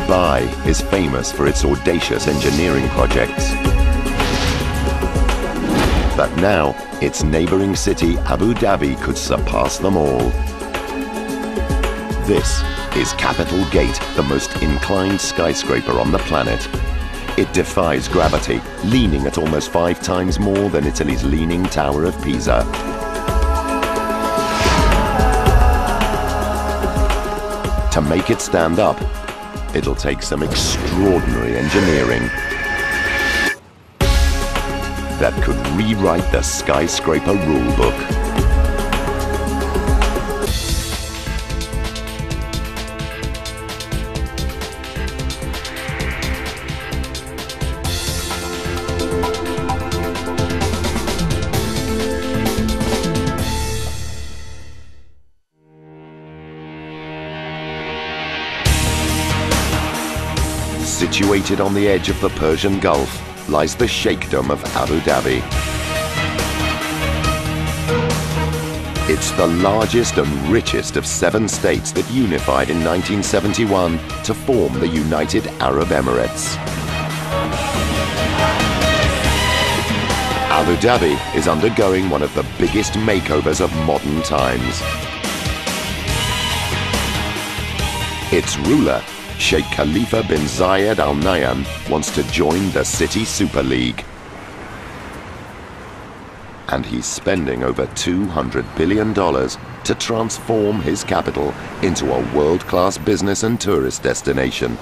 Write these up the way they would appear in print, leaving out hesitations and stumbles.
Dubai is famous for its audacious engineering projects. But now, its neighboring city, Abu Dhabi, could surpass them all. This is Capital Gate, the most inclined skyscraper on the planet. It defies gravity, leaning at almost 5 times more than Italy's Leaning Tower of Pisa. To make it stand up, it'll take some extraordinary engineering that could rewrite the skyscraper rulebook. Situated on the edge of the Persian Gulf lies the Sheikhdom of Abu Dhabi. It's the largest and richest of 7 states that unified in 1971 to form the United Arab Emirates. Abu Dhabi is undergoing one of the biggest makeovers of modern times. Its ruler, Sheikh Khalifa bin Zayed Al Nahyan, wants to join the City Super League. And he's spending over $200 billion to transform his capital into a world-class business and tourist destination.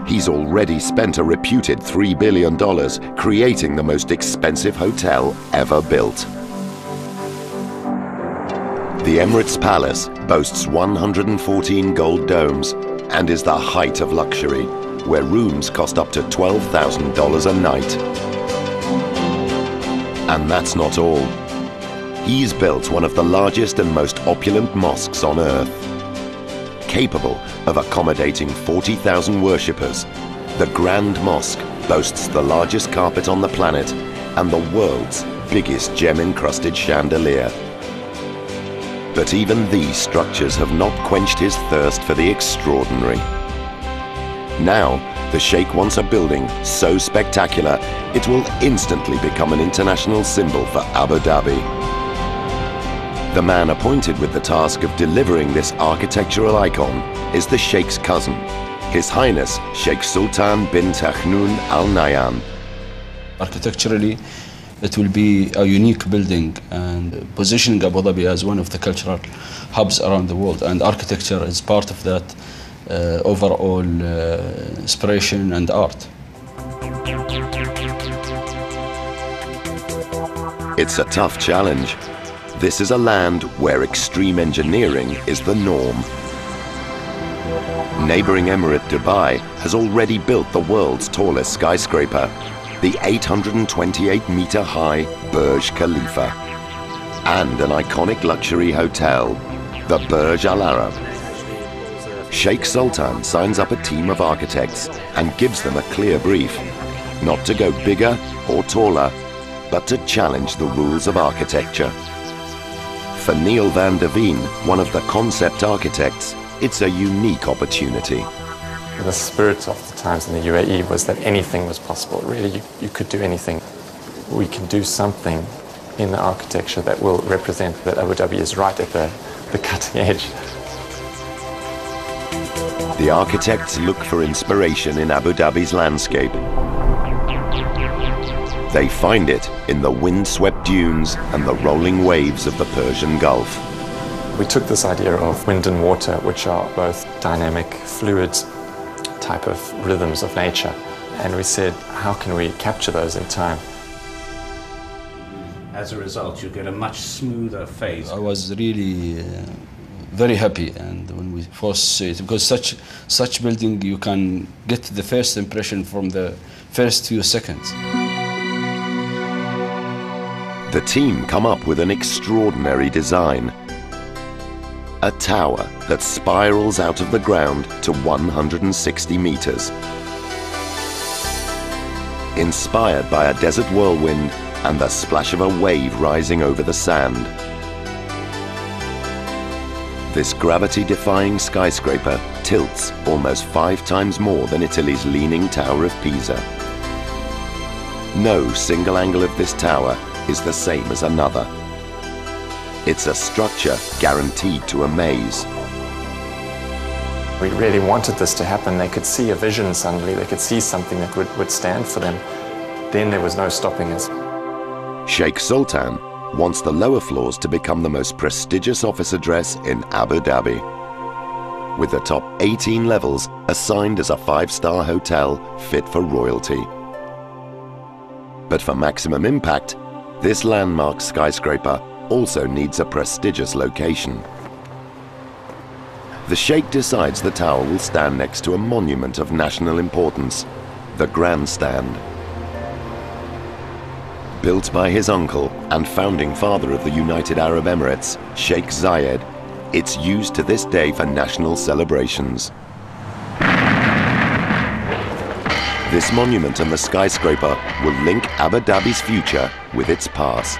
He's already spent a reputed $3 billion creating the most expensive hotel ever built. The Emirates Palace boasts 114 gold domes and is the height of luxury, where rooms cost up to $12,000 a night. And that's not all. He's built one of the largest and most opulent mosques on earth. Capable of accommodating 40,000 worshippers, the Grand Mosque boasts the largest carpet on the planet and the world's biggest gem-encrusted chandelier. But even these structures have not quenched his thirst for the extraordinary. Now, the Sheikh wants a building so spectacular it will instantly become an international symbol for Abu Dhabi. The man appointed with the task of delivering this architectural icon is the Sheikh's cousin, His Highness Sheikh Sultan bin Tahnoon Al Nahyan. Architecturally, it will be a unique building and positioning Abu Dhabi as one of the cultural hubs around the world. And architecture is part of that overall inspiration and art. It's a tough challenge. This is a land where extreme engineering is the norm. Neighboring Emirate Dubai has already built the world's tallest skyscraper, the 828-meter-high Burj Khalifa, and an iconic luxury hotel, the Burj Al Arab. Sheikh Sultan signs up a team of architects and gives them a clear brief, not to go bigger or taller, but to challenge the rules of architecture. For Neil van der Veen, one of the concept architects, it's a unique opportunity. The spirit of the times in the UAE was that anything was possible. Really, you could do anything. We can do something in the architecture that will represent that Abu Dhabi is right at the cutting edge. The architects look for inspiration in Abu Dhabi's landscape. They find it in the wind-swept dunes and the rolling waves of the Persian Gulf. We took this idea of wind and water, which are both dynamic, fluid type of rhythms of nature, and we said, how can we capture those in time? As a result, you get a much smoother phase. I was really very happy, and when we first see it, because such building, you can get the first impression from the first few seconds. The team come up with an extraordinary design. A tower that spirals out of the ground to 160 meters. Inspired by a desert whirlwind and the splash of a wave rising over the sand. This gravity-defying skyscraper tilts almost 5 times more than Italy's Leaning Tower of Pisa. No single angle of this tower is the same as another. It's a structure guaranteed to amaze. We really wanted this to happen. They could see a vision suddenly, they could see something that would stand for them. Then there was no stopping us. Sheikh Sultan wants the lower floors to become the most prestigious office address in Abu Dhabi, with the top 18 levels assigned as a 5-star hotel fit for royalty. But for maximum impact, this landmark skyscraper also needs a prestigious location. The Sheikh decides the tower will stand next to a monument of national importance, the grandstand. Built by his uncle and founding father of the United Arab Emirates, Sheikh Zayed, it's used to this day for national celebrations. This monument and the skyscraper will link Abu Dhabi's future with its past.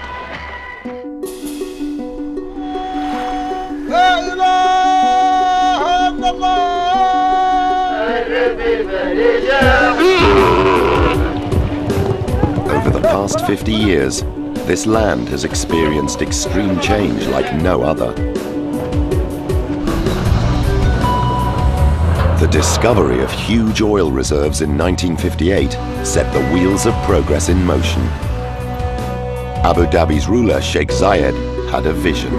Over the past 50 years, this land has experienced extreme change like no other. The discovery of huge oil reserves in 1958 set the wheels of progress in motion. Abu Dhabi's ruler, Sheikh Zayed, had a vision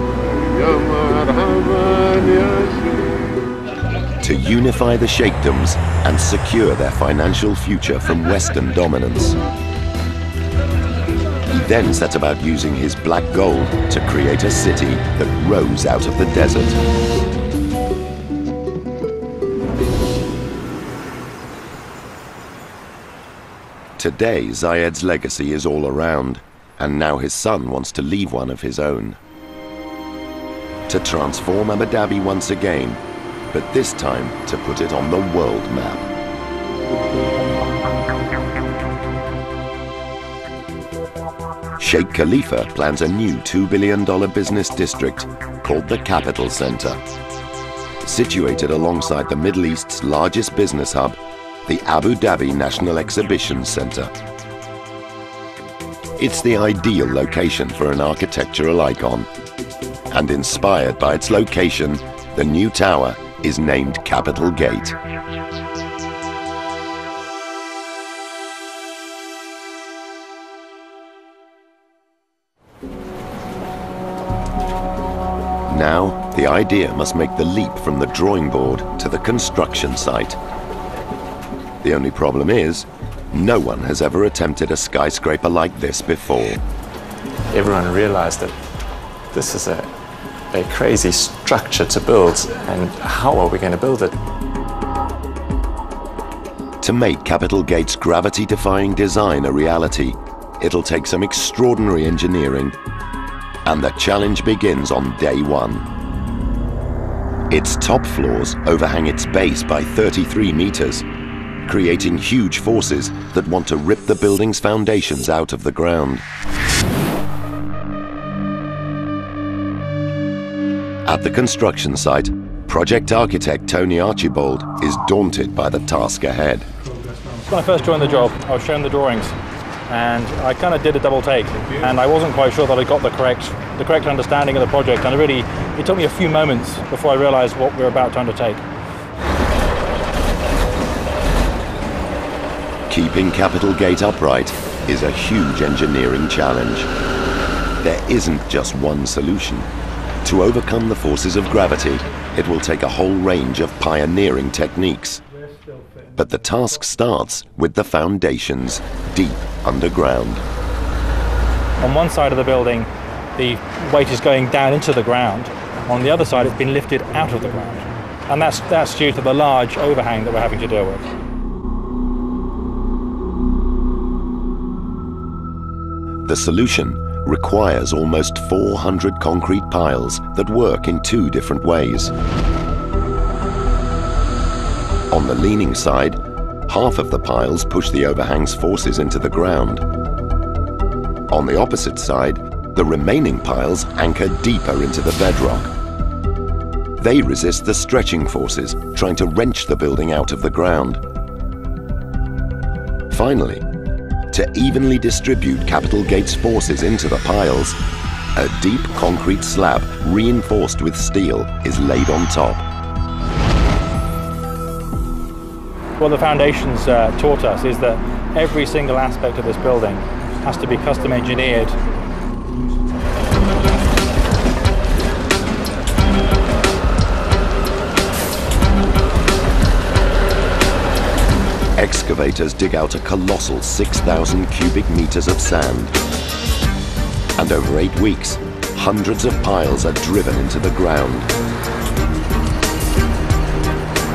to unify the sheikdoms and secure their financial future from Western dominance. He then set about using his black gold to create a city that rose out of the desert. Today, Zayed's legacy is all around, and now his son wants to leave one of his own. To transform Abu Dhabi once again, but this time to put it on the world map. Sheikh Khalifa plans a new $2 billion business district called the Capital Center. Situated alongside the Middle East's largest business hub, the Abu Dhabi National Exhibition Center. It's the ideal location for an architectural icon. And inspired by its location, the new tower is named Capital Gate. Now, the idea must make the leap from the drawing board to the construction site. The only problem is, no one has ever attempted a skyscraper like this before. Everyone realized that this is a crazy structure to build, and how are we going to build it? To make Capital Gate's gravity-defying design a reality, it'll take some extraordinary engineering, and the challenge begins on day one. Its top floors overhang its base by 33 meters, creating huge forces that want to rip the building's foundations out of the ground. At the construction site, project architect Tony Archibald is daunted by the task ahead. When I first joined the job, I was shown the drawings, and I kind of did a double take, and I wasn't quite sure that I got the correct understanding of the project, and it took me a few moments before I realized what we were about to undertake. Keeping Capital Gate upright is a huge engineering challenge. There isn't just one solution. To overcome the forces of gravity, it will take a whole range of pioneering techniques. But the task starts with the foundations deep underground. On one side of the building, the weight is going down into the ground. On the other side, it's been lifted out of the ground. And that's due to the large overhang that we're having to deal with. The solution requires almost 400 concrete piles that work in 2 different ways. On the leaning side, half of the piles push the overhang's forces into the ground. On the opposite side, the remaining piles anchor deeper into the bedrock. They resist the stretching forces, trying to wrench the building out of the ground. Finally, to evenly distribute Capital Gate's forces into the piles, a deep concrete slab reinforced with steel is laid on top. What the foundations taught us is that every single aspect of this building has to be custom engineered. Excavators dig out a colossal 6,000 cubic meters of sand. And over 8 weeks, hundreds of piles are driven into the ground.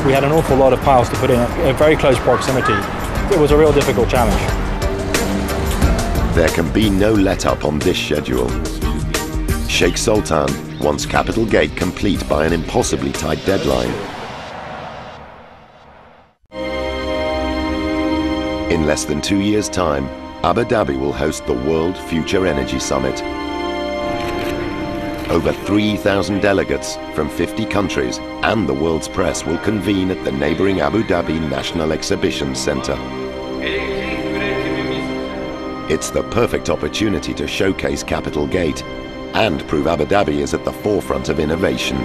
We had an awful lot of piles to put in at very close proximity. It was a real difficult challenge. There can be no let-up on this schedule. Sheikh Sultan wants Capital Gate complete by an impossibly tight deadline. In less than 2 years' time, Abu Dhabi will host the World Future Energy Summit. Over 3,000 delegates from 50 countries and the world's press will convene at the neighboring Abu Dhabi National Exhibition Centre. It's the perfect opportunity to showcase Capital Gate and prove Abu Dhabi is at the forefront of innovation.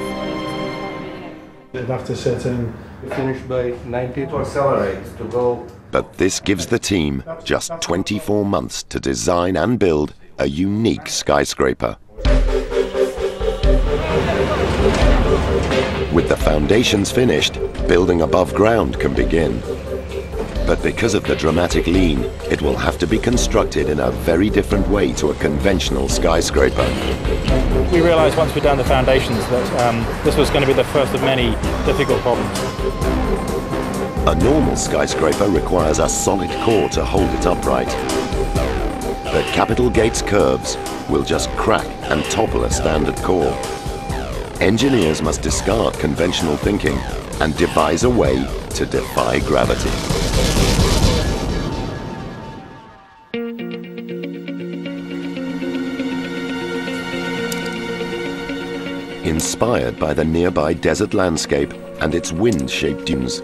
They'd have to sit in, finish by 90 to accelerate to go. But this gives the team just 24 months to design and build a unique skyscraper. With the foundations finished, building above ground can begin. But because of the dramatic lean, it will have to be constructed in a very different way to a conventional skyscraper. We realised once we'd done the foundations that this was going to be the first of many difficult problems. A normal skyscraper requires a solid core to hold it upright. But Capital Gate's curves will just crack and topple a standard core. Engineers must discard conventional thinking and devise a way to defy gravity. Inspired by the nearby desert landscape and its wind-shaped dunes,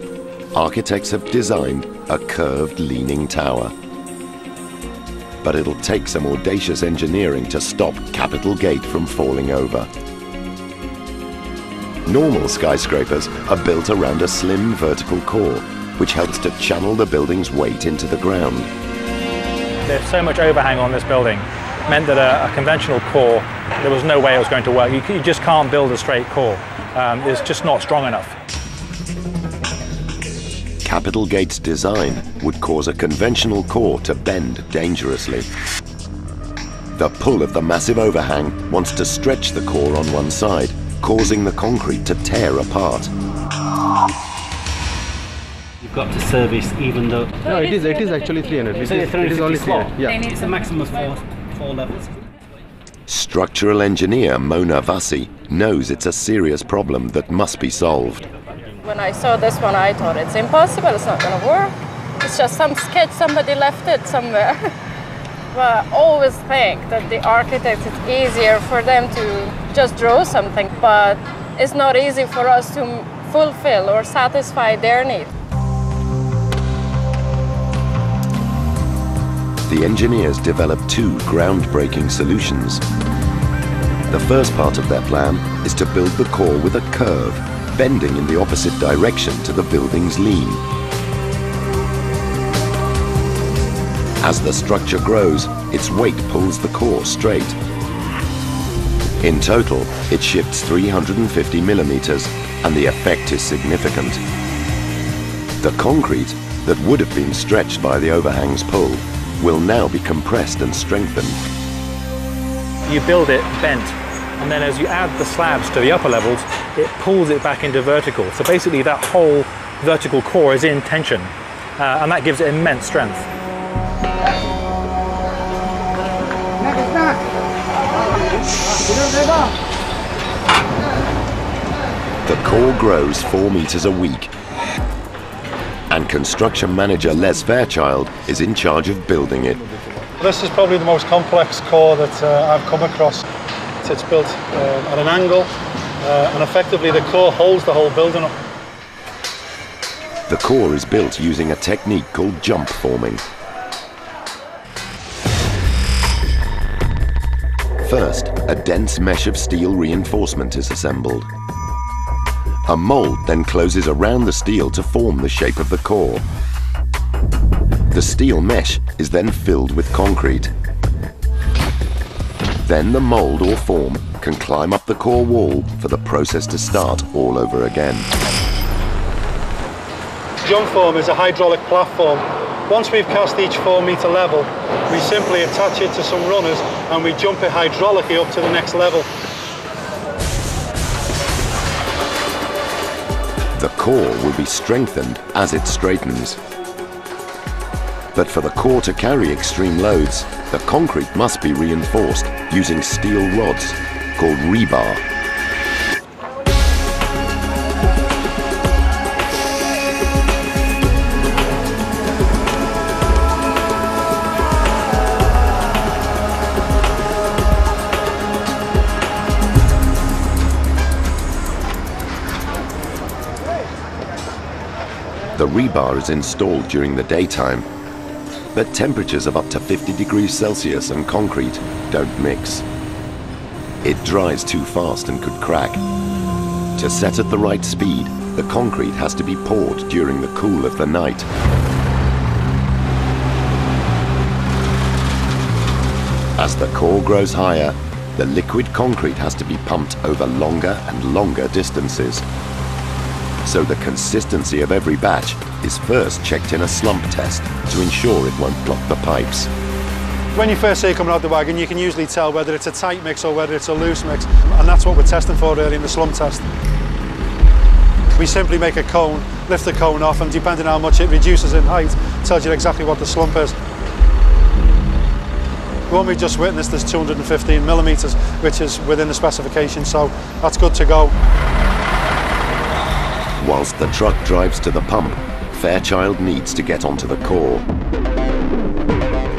architects have designed a curved leaning tower. But it'll take some audacious engineering to stop Capital Gate from falling over. Normal skyscrapers are built around a slim vertical core, which helps to channel the building's weight into the ground. There's so much overhang on this building, meant that a conventional core, there was no way it was going to work. You just can't build a straight core. It's just not strong enough. Capital Gate's design would cause a conventional core to bend dangerously. The pull of the massive overhang wants to stretch the core on one side, causing the concrete to tear apart. You've got to service even though... No, it is actually 300. It is only 300. Yeah. It's a maximum of four levels. Structural engineer Mona Vassi knows it's a serious problem that must be solved. When I saw this one, I thought it's impossible, it's not going to work. It's just some sketch, somebody left it somewhere. But I always think that the architects, it's easier for them to just draw something, but it's not easy for us to fulfill or satisfy their need. The engineers developed 2 groundbreaking solutions. The first part of their plan is to build the core with a curve, bending in the opposite direction to the building's lean. As the structure grows, its weight pulls the core straight. In total, it shifts 350 millimeters, and the effect is significant. The concrete that would have been stretched by the overhang's pull will now be compressed and strengthened. You build it bent, and then as you add the slabs to the upper levels, it pulls it back into vertical. So basically that whole vertical core is in tension, and that gives it immense strength. The core grows 4 meters a week, and construction manager Les Fairchild is in charge of building it. This is probably the most complex core that I've come across. It's built at an angle, and effectively the core holds the whole building up. The core is built using a technique called jump forming. First, a dense mesh of steel reinforcement is assembled. A mold then closes around the steel to form the shape of the core. The steel mesh is then filled with concrete. Then the mold or form can climb up the core wall for the process to start all over again. Jump form is a hydraulic platform. Once we've cast each 4-metre level, we simply attach it to some runners and we jump it hydraulically up to the next level. The core will be strengthened as it straightens. But for the core to carry extreme loads, the concrete must be reinforced using steel rods called rebar. The rebar is installed during the daytime, but temperatures of up to 50 degrees Celsius and concrete don't mix. It dries too fast and could crack. To set at the right speed, the concrete has to be poured during the cool of the night. As the core grows higher, the liquid concrete has to be pumped over longer and longer distances. So the consistency of every batch is first checked in a slump test to ensure it won't block the pipes. When you first see it coming out the wagon, you can usually tell whether it's a tight mix or whether it's a loose mix, and that's what we're testing for really in the slump test. We simply make a cone, lift the cone off, and depending on how much it reduces in height, it tells you exactly what the slump is. The one we just witnessed is 215 millimetres, which is within the specification, so that's good to go. Whilst the truck drives to the pump, Fairchild needs to get onto the core.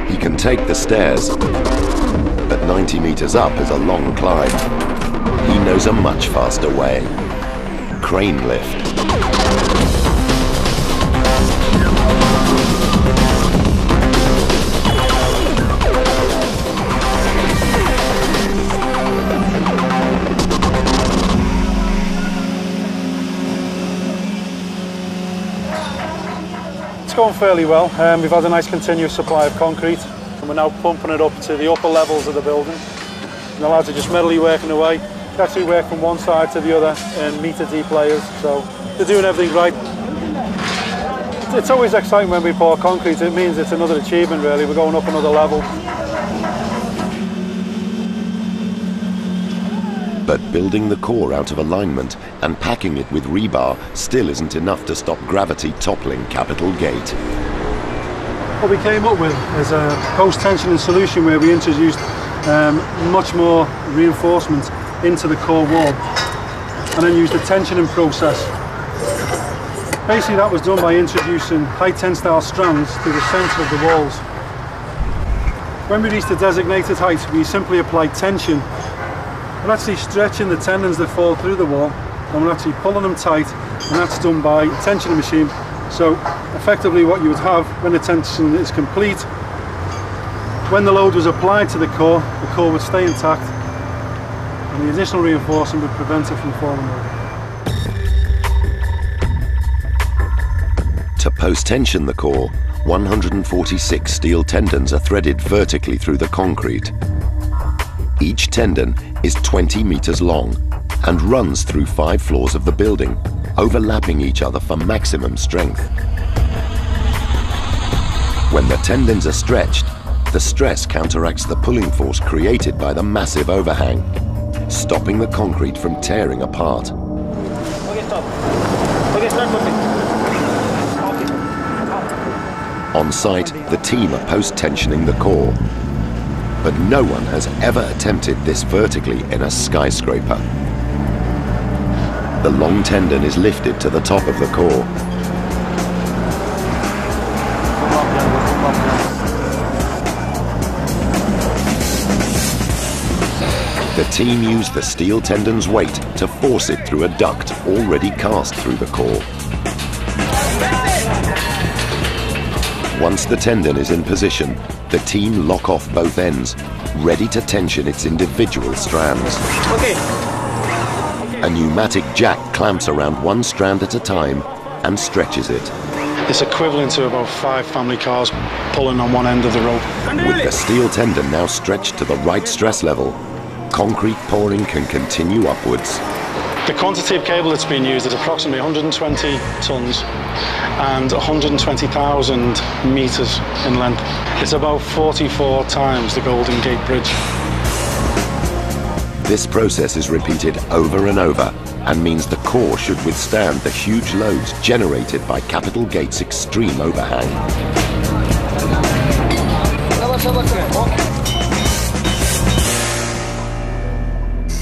He can take the stairs, but 90 metres up is a long climb. He knows a much faster way. Crane lift. It's going fairly well. We've had a nice continuous supply of concrete and we're now pumping it up to the upper levels of the building. And the lads are just steadily working away. They actually work from one side to the other in metre deep layers, so they're doing everything right. It's always exciting when we pour concrete. It means it's another achievement really. We're going up another level. But building the core out of alignment and packing it with rebar still isn't enough to stop gravity toppling Capitol Gate. What we came up with is a post-tensioning solution where we introduced much more reinforcement into the core wall and then used the tensioning process. Basically that was done by introducing high tensile strands to the centre of the walls. When we reached the designated height, we simply applied tension. We're actually stretching the tendons that fall through the wall and we're actually pulling them tight, and that's done by a tensioning machine. So effectively what you would have when the tension is complete, when the load was applied to the core would stay intact and the additional reinforcement would prevent it from falling over. To post-tension the core, 146 steel tendons are threaded vertically through the concrete. Each tendon is 20 metres long and runs through 5 floors of the building, overlapping each other for maximum strength. When the tendons are stretched, the stress counteracts the pulling force created by the massive overhang, stopping the concrete from tearing apart. On site, the team are post-tensioning the core. But no one has ever attempted this vertically in a skyscraper. The long tendon is lifted to the top of the core. The team used the steel tendon's weight to force it through a duct already cast through the core. Once the tendon is in position, the team lock off both ends, ready to tension its individual strands. A pneumatic jack clamps around one strand at a time and stretches it. It's equivalent to about 5 family cars pulling on one end of the rope. With the steel tendon now stretched to the right stress level, concrete pouring can continue upwards. The quantity of cable that's been used is approximately 120 tons and 120,000 metres in length. It's about 44 times the Golden Gate Bridge. This process is repeated over and over and means the core should withstand the huge loads generated by Capital Gate's extreme overhang.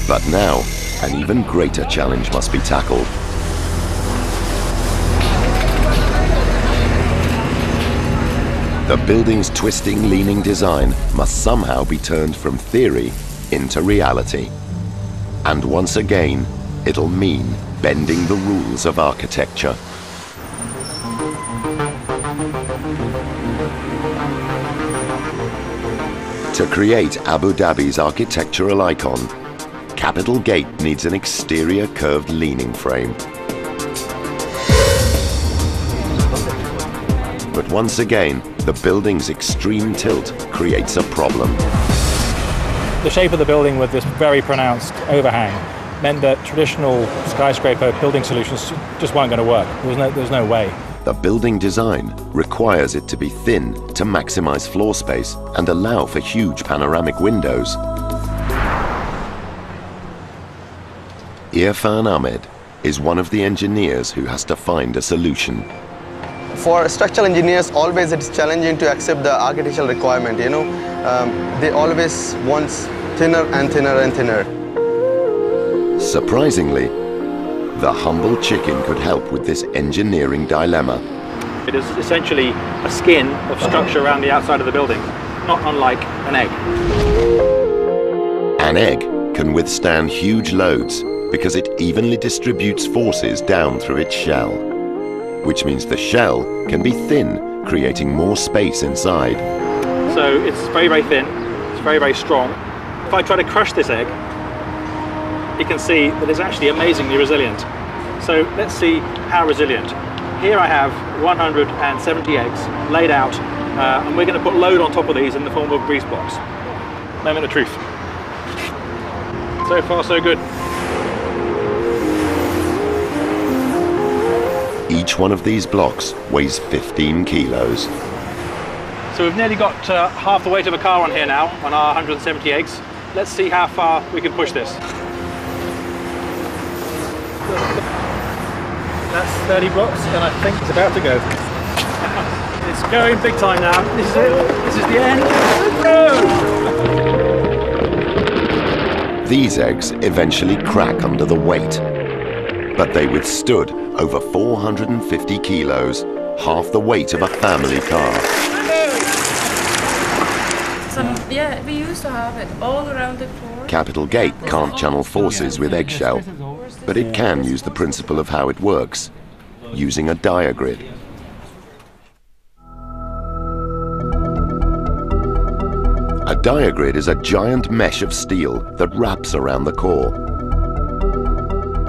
But now, an even greater challenge must be tackled. The building's twisting, leaning design must somehow be turned from theory into reality. And once again, it'll mean bending the rules of architecture. To create Abu Dhabi's architectural icon, Capital Gate needs an exterior curved leaning frame. But once again, the building's extreme tilt creates a problem. The shape of the building with this very pronounced overhang meant that traditional skyscraper building solutions just weren't going to work. There's no way. The building design requires it to be thin to maximize floor space and allow for huge panoramic windows. Irfan Ahmed is one of the engineers who has to find a solution. For structural engineers, always it's challenging to accept the architectural requirement, you know. They always want thinner and thinner and thinner. Surprisingly, the humble chicken could help with this engineering dilemma. It is essentially a skin of structure around the outside of the building, not unlike an egg. An egg can withstand huge loads because it evenly distributes forces down through its shell, which means the shell can be thin, creating more space inside. So it's very, very thin, it's very, very strong. If I try to crush this egg, you can see that it's actually amazingly resilient. So let's see how resilient. Here I have 170 eggs laid out, and we're going to put load on top of these in the form of grease blocks. Moment of truth. So far, so good. Each one of these blocks weighs 15 kilos. So we've nearly got half the weight of a car on here now, on our 170 eggs. Let's see how far we can push this. That's 30 blocks, and I think it's about to go. It's going big time now. This is it. This is the end. No! These eggs eventually crack under the weight, but they withstood over 450 kilos, half the weight of a family car. Yeah, we used to have it all around the floor. Capital Gate can't channel forces with eggshell, but it can use the principle of how it works, using a diagrid. A diagrid is a giant mesh of steel that wraps around the core.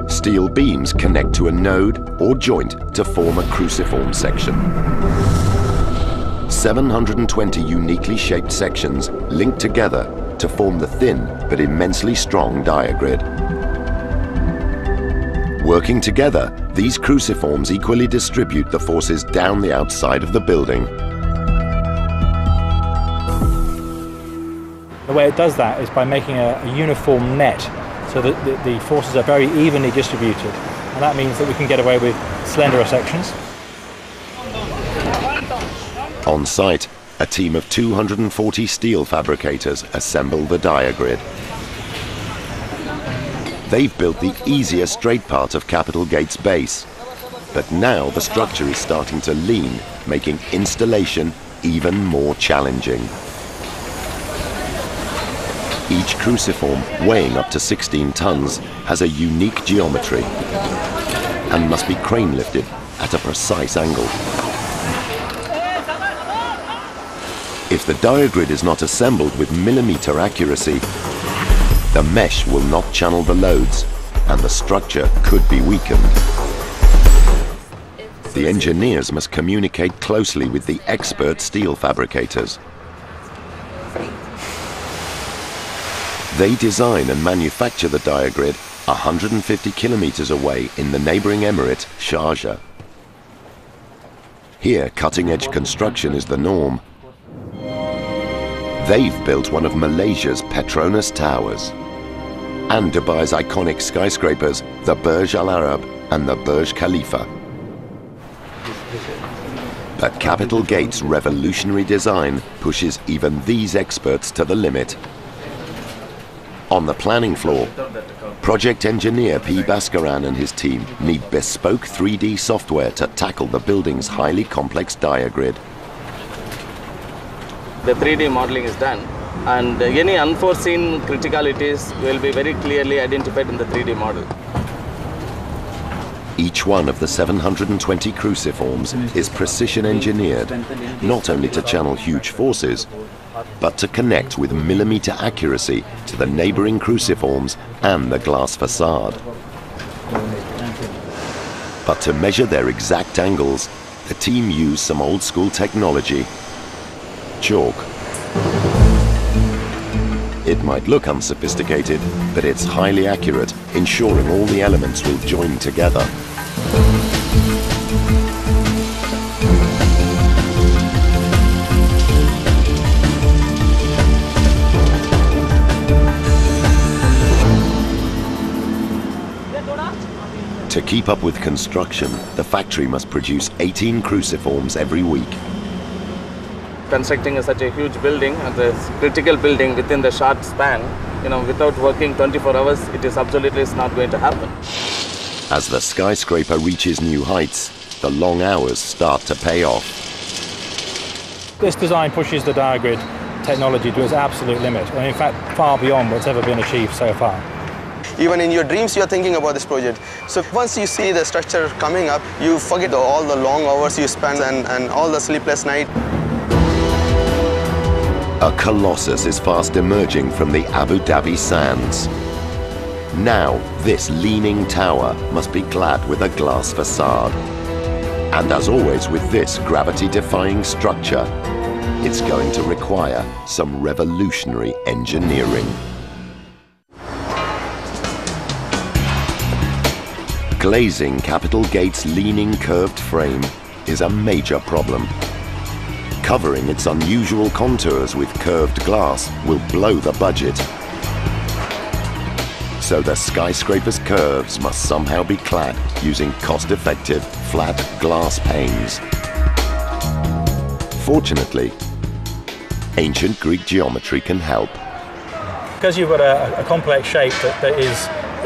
Steel beams connect to a node or joint to form a cruciform section. 720 uniquely shaped sections link together to form the thin but immensely strong diagrid. Working together, these cruciforms equally distribute the forces down the outside of the building. The way it does that is by making a uniform net, so that the forces are very evenly distributed, and that means that we can get away with slenderer sections. On site, a team of 240 steel fabricators assemble the diagrid. They've built the easier straight part of Capital Gate's base, but now the structure is starting to lean, making installation even more challenging. Each cruciform, weighing up to 16 tons, has a unique geometry and must be crane lifted at a precise angle. If the diagrid is not assembled with millimeter accuracy, the mesh will not channel the loads and the structure could be weakened. The engineers must communicate closely with the expert steel fabricators. They design and manufacture the diagrid 150 kilometers away in the neighboring emirate, Sharjah. Here, cutting-edge construction is the norm. They've built one of Malaysia's Petronas Towers and Dubai's iconic skyscrapers, the Burj Al Arab and the Burj Khalifa. But Capital Gate's revolutionary design pushes even these experts to the limit. On the planning floor, project engineer P. Bhaskaran and his team need bespoke 3D software to tackle the building's highly complex diagrid. The 3D modeling is done, and any unforeseen criticalities will be very clearly identified in the 3D model. Each one of the 720 cruciforms is precision engineered, not only to channel huge forces, but to connect with millimeter accuracy to the neighboring cruciforms and the glass facade. But to measure their exact angles, the team used some old school technology, chalk. It might look unsophisticated, but it's highly accurate, ensuring all the elements will join together. To keep up with construction, the factory must produce 18 cruciforms every week. Constructing such a huge building, a critical building within the short span, without working 24 hours, it is absolutely not going to happen. As the skyscraper reaches new heights, the long hours start to pay off. This design pushes the diagrid technology to its absolute limit, and in fact far beyond what's ever been achieved so far. Even in your dreams, you're thinking about this project. So once you see the structure coming up, you forget all the long hours you spend and all the sleepless nights. A colossus is fast emerging from the Abu Dhabi sands. Now, this leaning tower must be clad with a glass facade. And as always with this gravity-defying structure, it's going to require some revolutionary engineering. Glazing Capital Gate's leaning curved frame is a major problem. Covering its unusual contours with curved glass will blow the budget. So the skyscraper's curves must somehow be clad using cost-effective flat glass panes. Fortunately, ancient Greek geometry can help. Because you've got a complex shape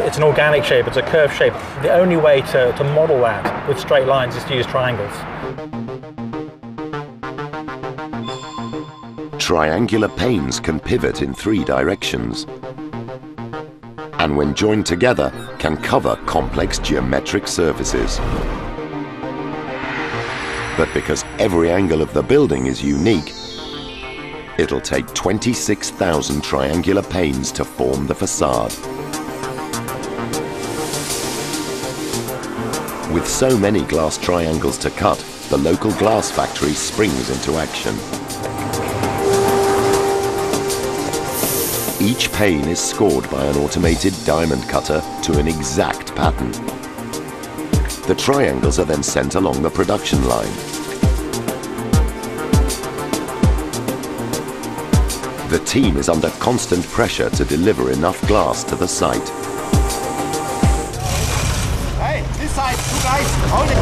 it's an organic shape, it's a curved shape. The only way to model that with straight lines is to use triangles. Triangular panes can pivot in 3 directions, and when joined together can cover complex geometric surfaces. But because every angle of the building is unique, it'll take 26,000 triangular panes to form the facade. With so many glass triangles to cut, the local glass factory springs into action. Each pane is scored by an automated diamond cutter to an exact pattern. The triangles are then sent along the production line. The team is under constant pressure to deliver enough glass to the site. Hey, this side, 2 guys, hold it.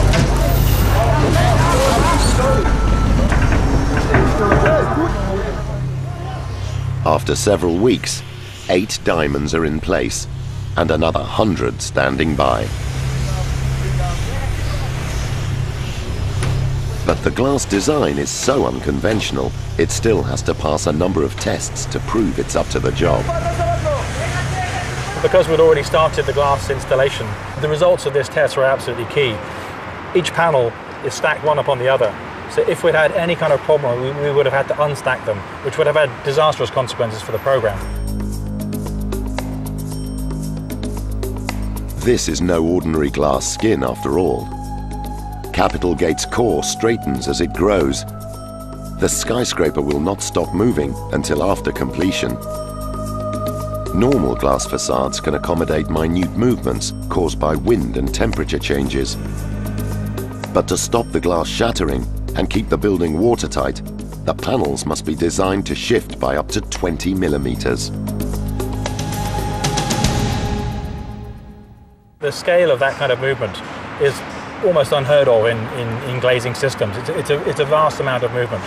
After several weeks, 8 diamonds are in place and another 100 standing by. But the glass design is so unconventional, it still has to pass a number of tests to prove it's up to the job. Because we'd already started the glass installation, the results of this test were absolutely key. Each panel is stacked one upon the other. So if we'd had any kind of problem, we would have had to unstack them, which would have had disastrous consequences for the program. This is no ordinary glass skin after all. Capitol Gate's core straightens as it grows. The skyscraper will not stop moving until after completion. Normal glass facades can accommodate minute movements caused by wind and temperature changes. But to stop the glass shattering and keep the building watertight, the panels must be designed to shift by up to 20 millimeters. The scale of that kind of movement is almost unheard of in glazing systems. It's a vast amount of movement.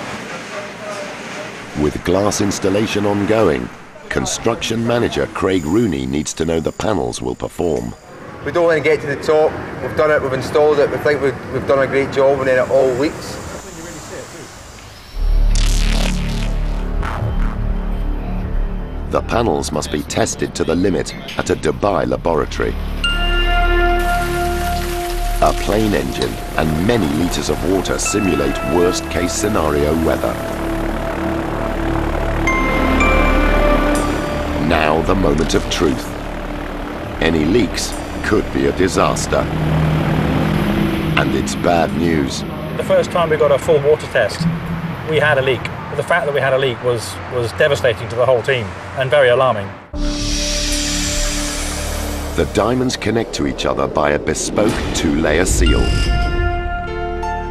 With glass installation ongoing, construction manager Craig Rooney needs to know the panels will perform. We don't want to get to the top. We've done it, we've installed it, we think we've done a great job, and then it all leaks. The panels must be tested to the limit at a Dubai laboratory. A plane engine and many litres of water simulate worst-case scenario weather. Now the moment of truth. Any leaks could be a disaster. And it's bad news. The first time we got a full water test, we had a leak. The fact that we had a leak was devastating to the whole team and very alarming. The diamonds connect to each other by a bespoke two-layer seal.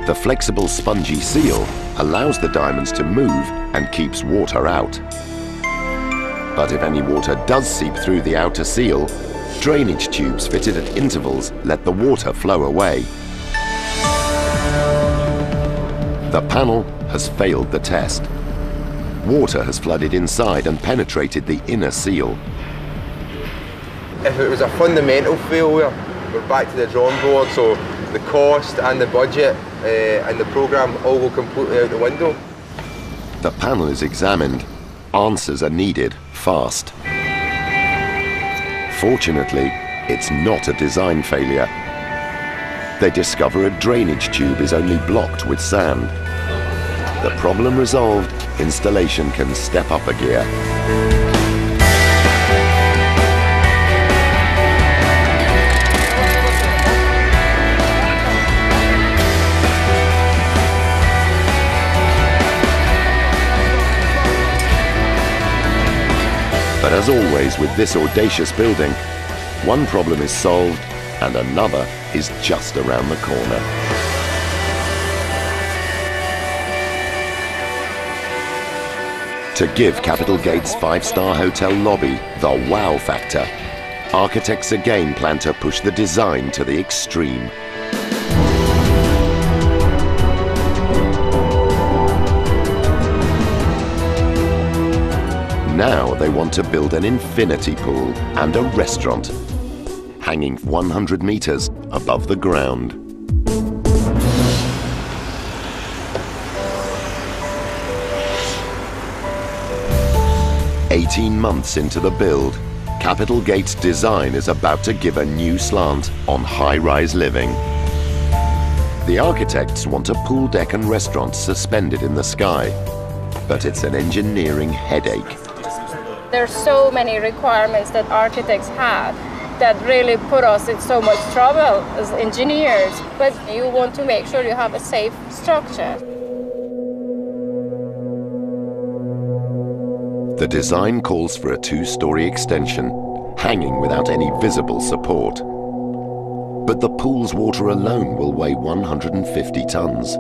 The flexible spongy seal allows the diamonds to move and keeps water out. But if any water does seep through the outer seal, drainage tubes fitted at intervals let the water flow away. The panel has failed the test. Water has flooded inside and penetrated the inner seal. If it was a fundamental failure, we're back to the drawing board, so the cost and the budget and the programme all go completely out the window. The panel is examined. Answers are needed fast. Fortunately, it's not a design failure. They discover a drainage tube is only blocked with sand. The problem resolved, installation can step up a gear. But as always with this audacious building, one problem is solved and another is just around the corner. To give Capitol Gate's five-star hotel lobby the wow factor, architects again plan to push the design to the extreme. Now they want to build an infinity pool and a restaurant, hanging 100 meters above the ground. "18 months into the build, Capitol Gate's design is about to give a new slant on high-rise living. The architects want a pool deck and restaurant suspended in the sky, but it's an engineering headache. There's so many requirements that architects have that really put us in so much trouble as engineers. But you want to make sure you have a safe structure. The design calls for a two-story extension, hanging without any visible support. But the pool's water alone will weigh 150 tons.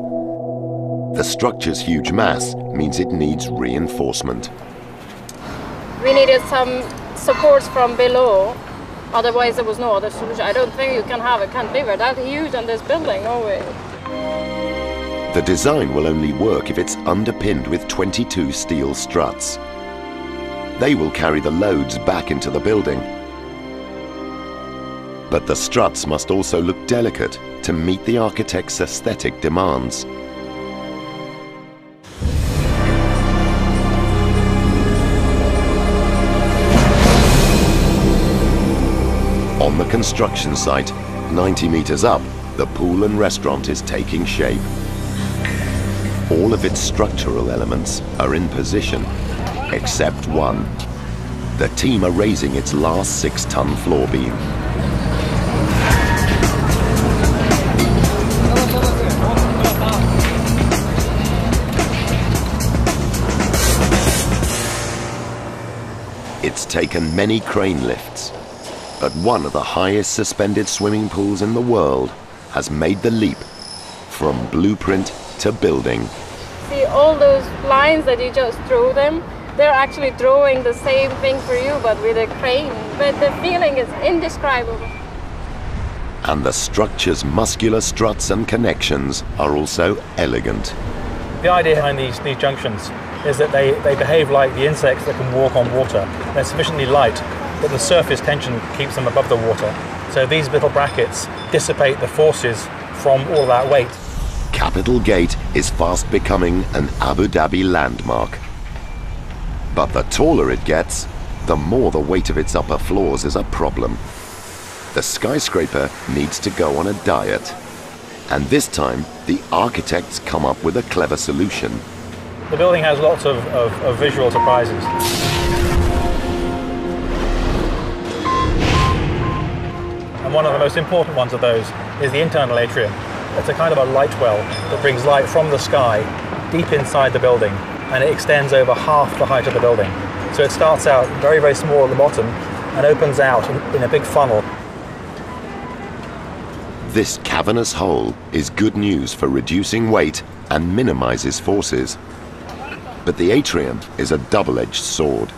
The structure's huge mass means it needs reinforcement. We needed some supports from below, otherwise there was no other solution. I don't think you can have a cantilever that huge on this building, no way. The design will only work if it's underpinned with 22 steel struts. They will carry the loads back into the building. But the struts must also look delicate to meet the architect's aesthetic demands. construction site, 90 meters up, the pool and restaurant is taking shape. All of its structural elements are in position, except one. The team are raising its last 6-ton floor beam. It's taken many crane lifts, but one of the highest suspended swimming pools in the world has made the leap from blueprint to building. See all those lines that you just drew them? They're actually drawing the same thing for you, but with a crane. But the feeling is indescribable. And the structure's muscular struts and connections are also elegant. The idea behind these junctions is that they behave like the insects that can walk on water. They're sufficiently light that the surface tension keeps them above the water. So these little brackets dissipate the forces from all that weight. Capitol Gate is fast becoming an Abu Dhabi landmark. But the taller it gets, the more the weight of its upper floors is a problem. The skyscraper needs to go on a diet. And this time, the architects come up with a clever solution. The building has lots of visual surprises. And one of the most important ones of those is the internal atrium. It's a kind of a light well that brings light from the sky deep inside the building, and it extends over half the height of the building. So it starts out very, very small at the bottom and opens out in a big funnel. This cavernous hole is good news for reducing weight and minimizes forces. But the atrium is a double-edged sword.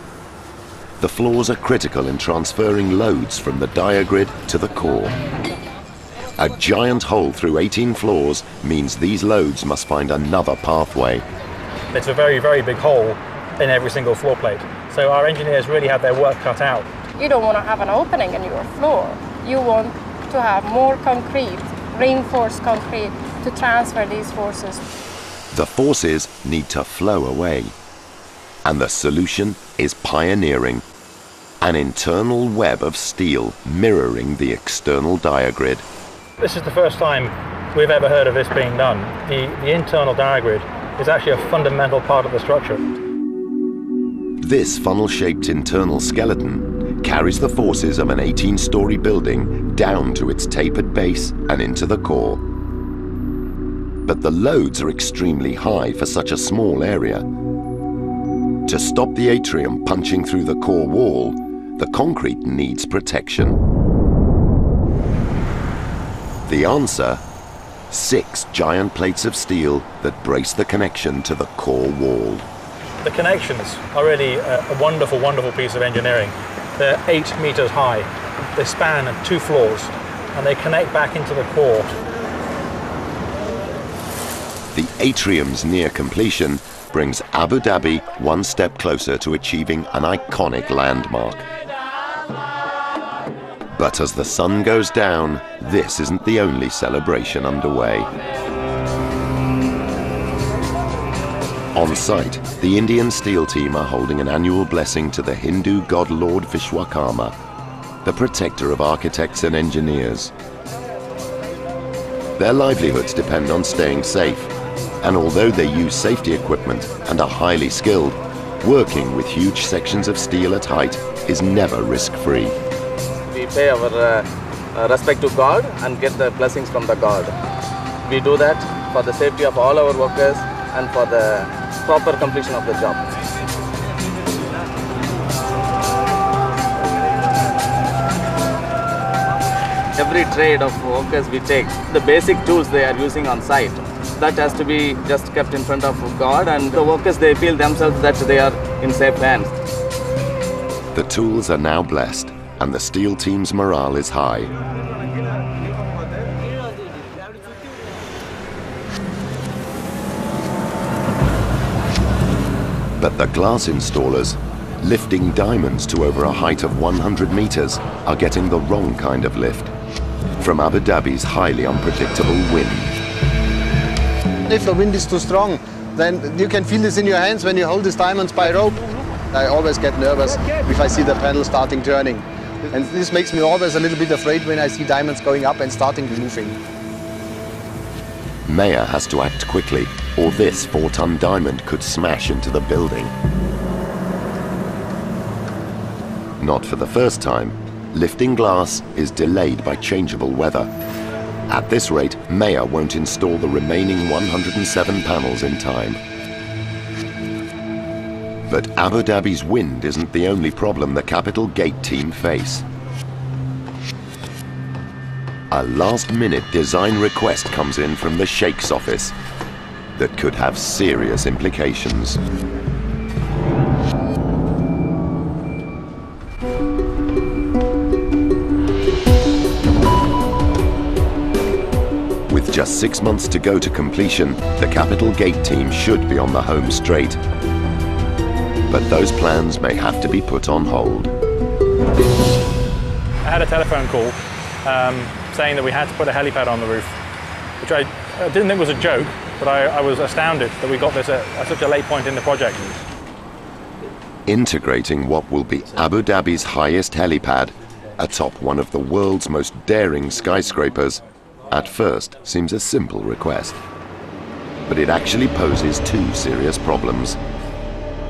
The floors are critical in transferring loads from the diagrid to the core. A giant hole through 18 floors means these loads must find another pathway. It's a very, very big hole in every single floor plate. So our engineers really had their work cut out. You don't want to have an opening in your floor. You want to have more concrete, reinforced concrete, to transfer these forces. The forces need to flow away. And the solution is pioneering. An internal web of steel mirroring the external diagrid. This is the first time we've ever heard of this being done. The internal diagrid is actually a fundamental part of the structure. This funnel-shaped internal skeleton carries the forces of an 18-story building down to its tapered base and into the core. But the loads are extremely high for such a small area. To stop the atrium punching through the core wall, the concrete needs protection. The answer? 6 giant plates of steel that brace the connection to the core wall. The connections are really a wonderful, wonderful piece of engineering. They're 8 meters high. They span 2 floors and they connect back into the core. The atrium's near completion brings Abu Dhabi one step closer to achieving an iconic landmark. But as the sun goes down, this isn't the only celebration underway. On site, the Indian steel team are holding an annual blessing to the Hindu god Lord Vishwakarma, the protector of architects and engineers. Their livelihoods depend on staying safe, and although they use safety equipment and are highly skilled, working with huge sections of steel at height is never risk-free. We pay our respect to God and get the blessings from the God. We do that for the safety of all our workers and for the proper completion of the job. Every trade of workers we take, the basic tools they are using on site, that has to be just kept in front of God, and the workers, they feel themselves that they are in safe hands. The tools are now blessed, and the steel team's morale is high. But the glass installers, lifting diamonds to over a height of 100 meters, are getting the wrong kind of lift from Abu Dhabi's highly unpredictable wind. If the wind is too strong, then you can feel this in your hands when you hold these diamonds by rope. I always get nervous if I see the panel starting turning. And this makes me always a little bit afraid when I see diamonds going up and starting moving. Meyer has to act quickly, or this 4-ton diamond could smash into the building. Not for the first time, lifting glass is delayed by changeable weather. At this rate, Meyer won't install the remaining 107 panels in time. But Abu Dhabi's wind isn't the only problem the Capital Gate team face. A last-minute design request comes in from the Sheikh's office that could have serious implications. With just 6 months to go to completion, the Capital Gate team should be on the home straight. But those plans may have to be put on hold. I had a telephone call saying that we had to put a helipad on the roof, which I didn't think was a joke, but I was astounded that we got this at such a late point in the project. Integrating what will be Abu Dhabi's highest helipad atop one of the world's most daring skyscrapers at first seems a simple request. But it actually poses 2 serious problems.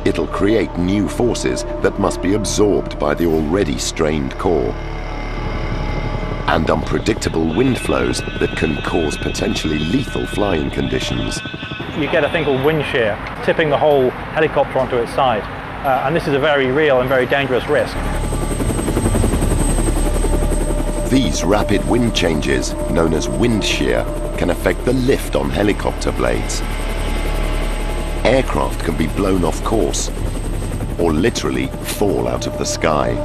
It'll create new forces that must be absorbed by the already strained core, and unpredictable wind flows that can cause potentially lethal flying conditions. You get a thing called wind shear, tipping the whole helicopter onto its side, and this is a very real and very dangerous risk. These rapid wind changes, known as wind shear, can affect the lift on helicopter blades. Aircraft can be blown off course, or literally fall out of the sky.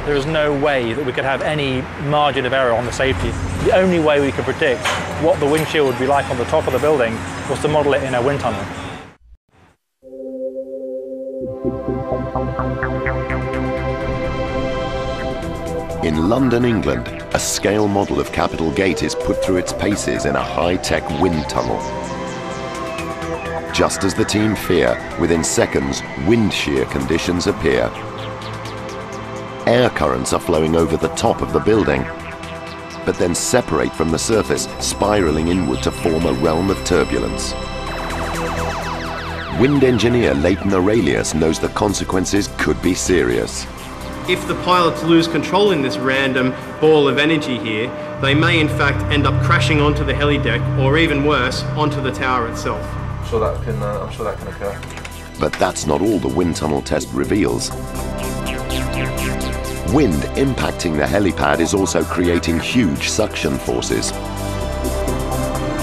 There is no way that we could have any margin of error on the safety. The only way we could predict what the wind shear would be like on the top of the building was to model it in a wind tunnel. In London, England, a scale model of Capital Gate is put through its paces in a high-tech wind tunnel. Just as the team fear, within seconds, wind shear conditions appear. Air currents are flowing over the top of the building, but then separate from the surface, spiraling inward to form a realm of turbulence. Wind engineer Leighton Aurelius knows the consequences could be serious. If the pilots lose control in this random ball of energy here, they may in fact end up crashing onto the helideck, or even worse, onto the tower itself. I'm sure that can occur. But that's not all the wind tunnel test reveals. Wind impacting the helipad is also creating huge suction forces.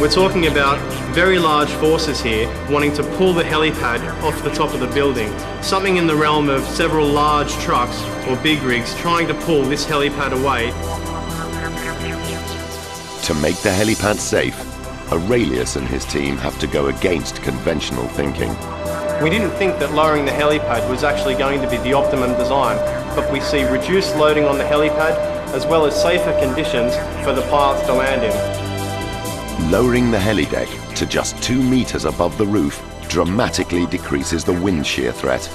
We're talking about very large forces here wanting to pull the helipad off the top of the building. Something in the realm of several large trucks or big rigs trying to pull this helipad away. To make the helipad safe, Aurelius and his team have to go against conventional thinking. We didn't think that lowering the helipad was actually going to be the optimum design, but we see reduced loading on the helipad as well as safer conditions for the pilots to land in. Lowering the helideck to just 2 meters above the roof dramatically decreases the wind shear threat,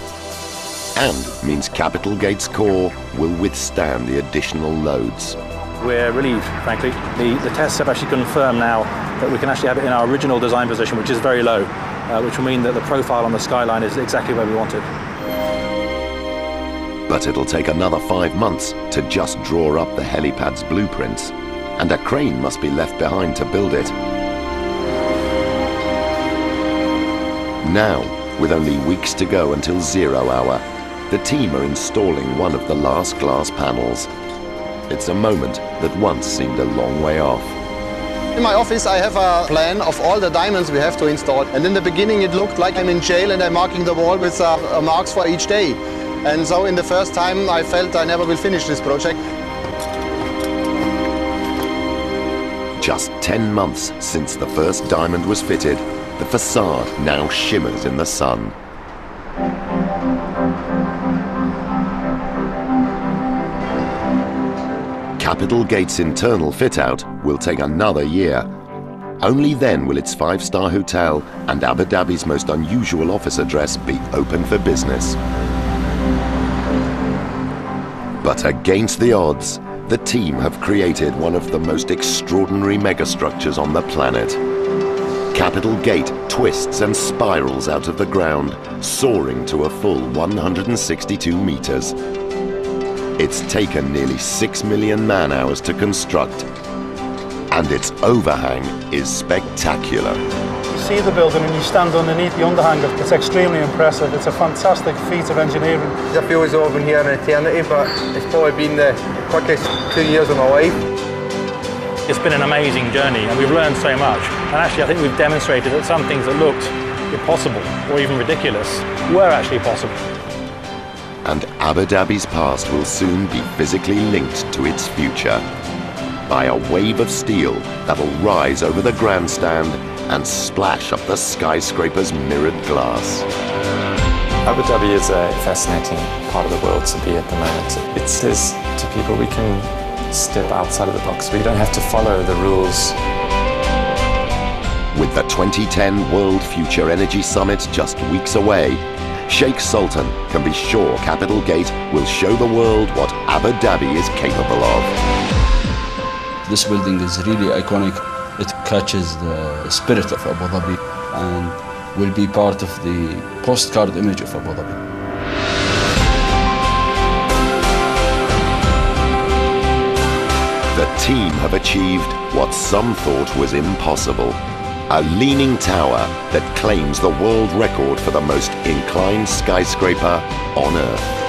and means Capital Gate's core will withstand the additional loads. We're relieved, frankly. The tests have actually confirmed now that we can actually have it in our original design position, which is very low, which will mean that the profile on the skyline is exactly where we want it. But it'll take another 5 months to just draw up the helipad's blueprints, and a crane must be left behind to build it. Now, with only weeks to go until 0 hour, the team are installing one of the last glass panels. It's a moment that once seemed a long way off. In my office I have a plan of all the diamonds we have to install, and in the beginning it looked like I'm in jail and I'm marking the wall with marks for each day. And so in the first time I felt I never will finish this project. Just 10 months since the first diamond was fitted, the facade now shimmers in the sun. Capital Gate's internal fit-out will take another year. Only then will its 5-star hotel and Abu Dhabi's most unusual office address be open for business. But against the odds, the team have created one of the most extraordinary megastructures on the planet. Capitol Gate twists and spirals out of the ground, soaring to a full 162 meters. It's taken nearly 6 million man-hours to construct, and its overhang is spectacular. You see the building and you stand underneath the underhang. It's extremely impressive. It's a fantastic feat of engineering. I feel as though I've been here an eternity, but it's probably been the quickest 2 years of my life. It's been an amazing journey and we've learned so much. And actually I think we've demonstrated that some things that looked impossible or even ridiculous were actually possible. And Abu Dhabi's past will soon be physically linked to its future by a wave of steel that'll rise over the grandstand and splash up the skyscraper's mirrored glass. Abu Dhabi is a fascinating part of the world to be at the moment. It says to people we can step outside of the box. We don't have to follow the rules. With the 2010 World Future Energy Summit just weeks away, Sheikh Sultan can be sure Capitol Gate will show the world what Abu Dhabi is capable of. This building is really iconic. It catches the spirit of Abu Dhabi and will be part of the postcard image of Abu Dhabi. The team have achieved what some thought was impossible. A leaning tower that claims the world record for the most inclined skyscraper on Earth.